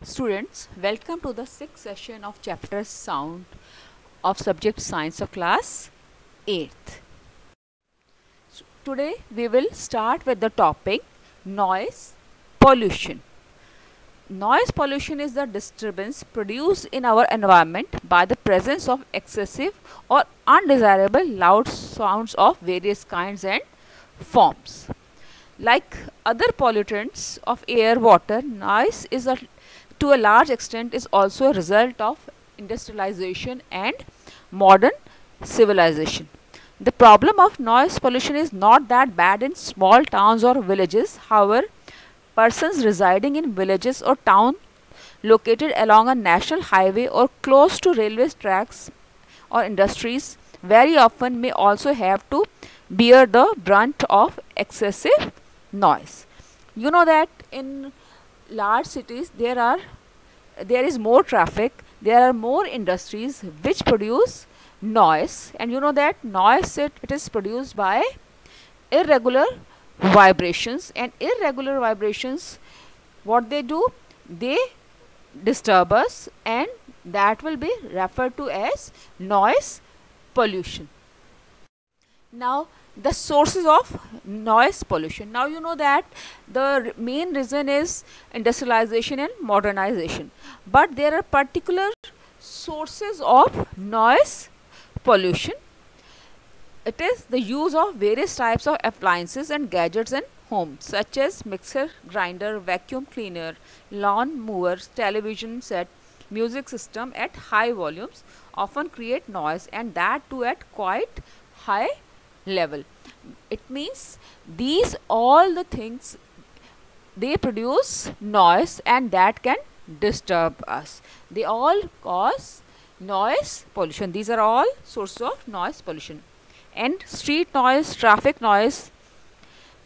Students, welcome to the sixth session of chapter Sound of subject Science of class 8th. Today we will start with the topic noise pollution. Noise pollution is the disturbance produced in our environment by the presence of excessive or undesirable loud sounds of various kinds and forms. Like other pollutants of air, water, noise is to a large extent is also a result of industrialization and modern civilization. The problem of noise pollution is not that bad in small towns or villages. However, persons residing in villages or towns located along a national highway or close to railway tracks or industries very often may also have to bear the brunt of excessive noise. You know that in large cities there is more traffic, there are more industries which produce noise, and you know that noise it is produced by irregular vibrations, and irregular vibrations, what they do, they disturb us, and that will be referred to as noise pollution. Now the sources of noise pollution. Now you know that the main reason is industrialization and modernization, but there are particular sources of noise pollution. It is the use of various types of appliances and gadgets in homes, such as mixer, grinder, vacuum cleaner, lawn mowers, television set, music system at high volumes often create noise, and that too at quite high level. It means these all the things, they produce noise and that can disturb us. They all cause noise pollution. These are all sources of noise pollution. And street noise, traffic noise,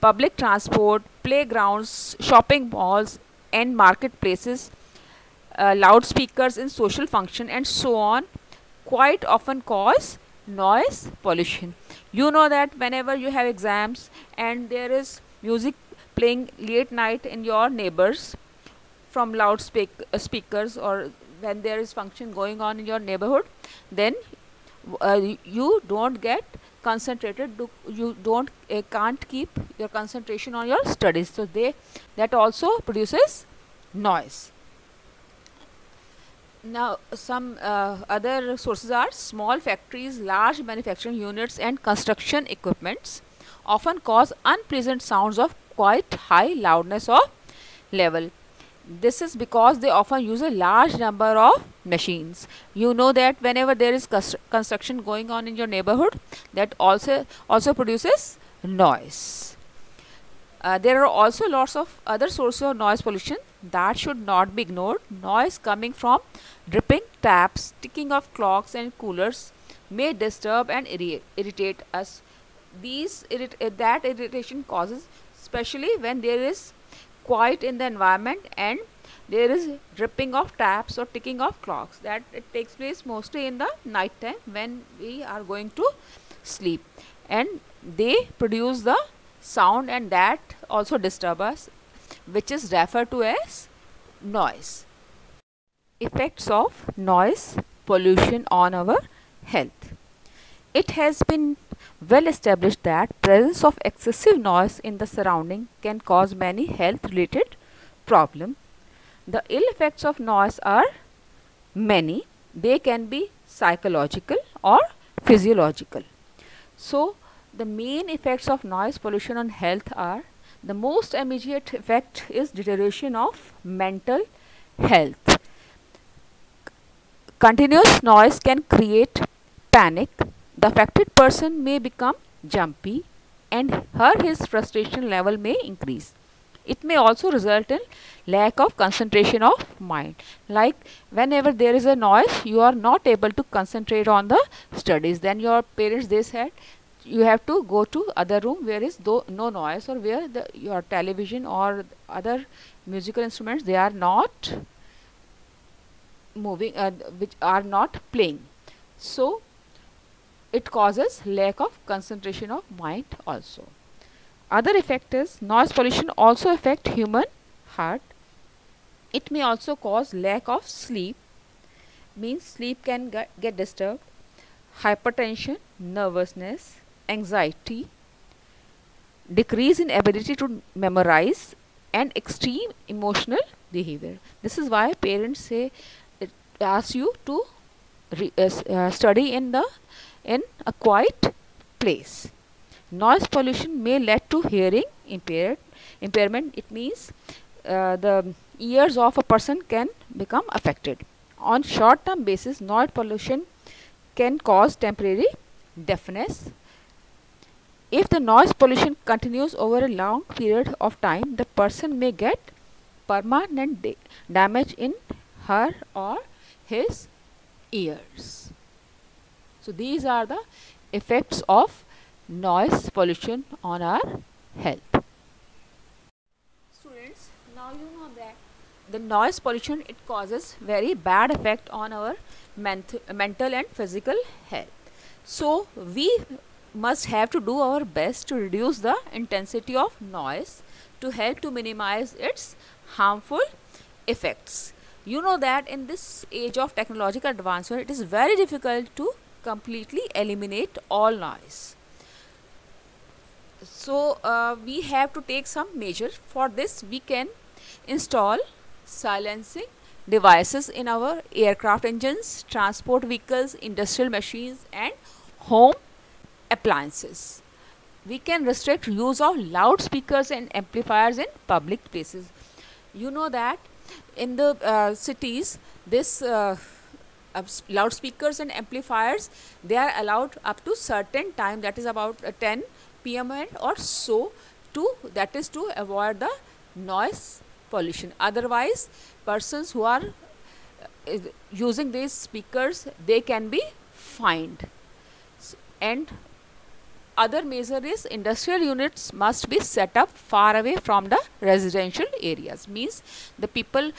public transport, playgrounds, shopping malls and marketplaces, loudspeakers in social function and so on quite often cause noise pollution. You know that whenever you have exams and there is music playing late night in your neighbors from speakers, or when there is function going on in your neighborhood, then you don't get concentrated, you don't can't keep your concentration on your studies, so that also produces noise. Now some other sources are small factories, large manufacturing units and construction equipments often cause unpleasant sounds of quite high loudness of level. This is because they often use a large number of machines. You know that whenever there is construction going on in your neighborhood, that also produces noise. There are also lots of other sources of noise pollution that should not be ignored. Noise coming from dripping taps, ticking of clocks and coolers may disturb and irritate us. That irritation causes, especially when there is quiet in the environment and there is dripping of taps or ticking of clocks. That it takes place mostly in the night time when we are going to sleep, and they produce the sound and that also disturb us, which is referred to as noise. Effects of noise pollution on our health. It has been well established that presence of excessive noise in the surrounding can cause many health related problems. The ill effects of noise are many. They can be psychological or physiological. So the main effects of noise pollution on health are: the most immediate effect is deterioration of mental health. Continuous noise can create panic. The affected person may become jumpy and his frustration level may increase. It may also result in lack of concentration of mind. Like whenever there is a noise, you are not able to concentrate on the studies. Then your parents, they said, you have to go to other room where is no noise, or where your television or other musical instruments, they are not moving, which are not playing. So it causes lack of concentration of mind also. Other effect is noise pollution also affect human heart. It may also cause lack of sleep, means sleep can get disturbed, hypertension, nervousness, anxiety, decrease in ability to memorize, and extreme emotional behavior. This is why parents say it asks you to study in a quiet place. Noise pollution may lead to hearing impairment. It means the ears of a person can become affected. On short term basis, noise pollution can cause temporary deafness. If the noise pollution continues over a long period of time, the person may get permanent damage in her or his ears. So these are the effects of noise pollution on our health. Students, now you know that the noise pollution, it causes very bad effect on our mental and physical health. So we must have to do our best to reduce the intensity of noise to help to minimize its harmful effects. You know that in this age of technological advancement, it is very difficult to completely eliminate all noise. So we have to take some measure. For this, we can install silencing devices in our aircraft engines, transport vehicles, industrial machines, and home appliances. We can restrict use of loudspeakers and amplifiers in public places. You know that in the cities, this loudspeakers and amplifiers, they are allowed up to certain time, that is about 10 p.m. and or so, to that is to avoid the noise pollution. Otherwise, persons who are using these speakers, they can be fined. And other measure is industrial units must be set up far away from the residential areas. Means the people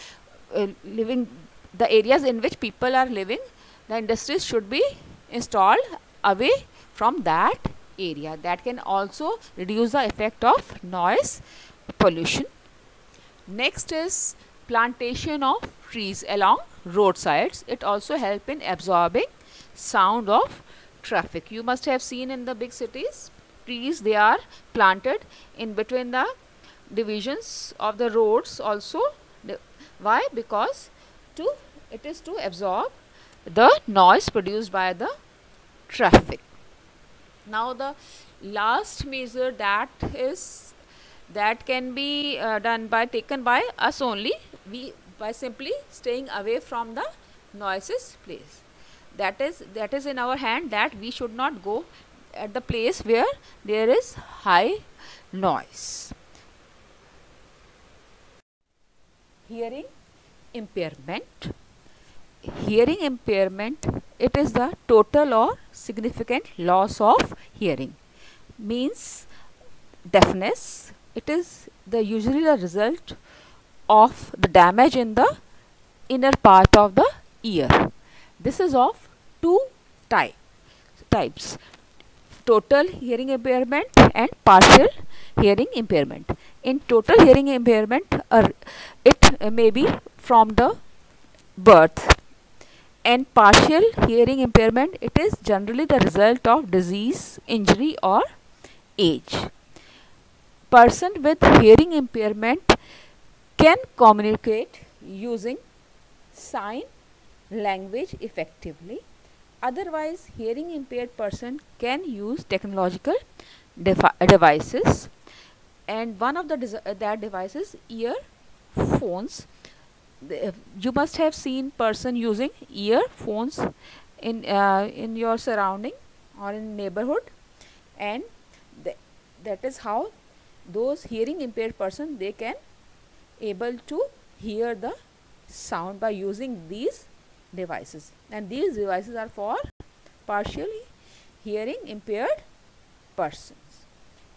living, the areas in which people are living, the industries should be installed away from that area. That can also reduce the effect of noise pollution. Next is plantation of trees along roadsides. It also help in absorbing sound of traffic. You must have seen in the big cities, trees, they are planted in between the divisions of the roads also. Why? Because it is to absorb the noise produced by the traffic. Now the last measure that can be taken by us only, by simply staying away from the noises place. That is in our hand, that we should not go at the place where there is high noise. Hearing impairment. Hearing impairment, it is the total or significant loss of hearing. Means deafness. It is usually the result of the damage in the inner part of the ear. This is of two types: total hearing impairment and partial hearing impairment. In total hearing impairment, it may be from the birth, and partial hearing impairment, it is generally the result of disease, injury, or age. Person with hearing impairment can communicate using sign language effectively. Otherwise, hearing impaired person can use technological devices, and one of that devices, earphones. You must have seen person using earphones in your surrounding or in neighborhood, and that is how those hearing impaired person, they can able to hear the sound by using these devices. And these devices are for partially hearing impaired persons,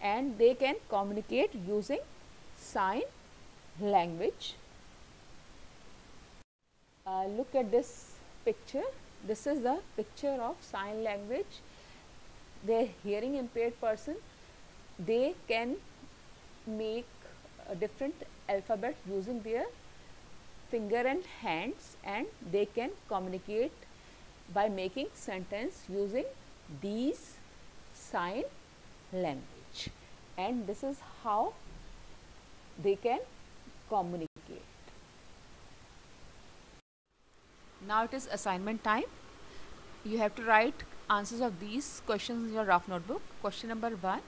and they can communicate using sign language. Look at this picture. This is the picture of sign language. The hearing impaired person, they can make a different alphabet using their finger and hands, and they can communicate by making sentence using these sign language, and this is how they can communicate. Now it is assignment time. You have to write answers of these questions in your rough notebook. Question number 1,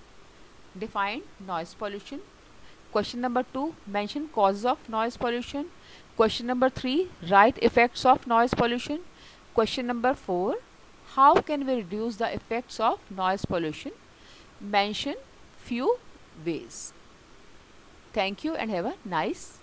define noise pollution. Question number 2, mention causes of noise pollution. Question number 3, write effects of noise pollution. Question number 4, how can we reduce the effects of noise pollution? Mention few ways. Thank you and have a nice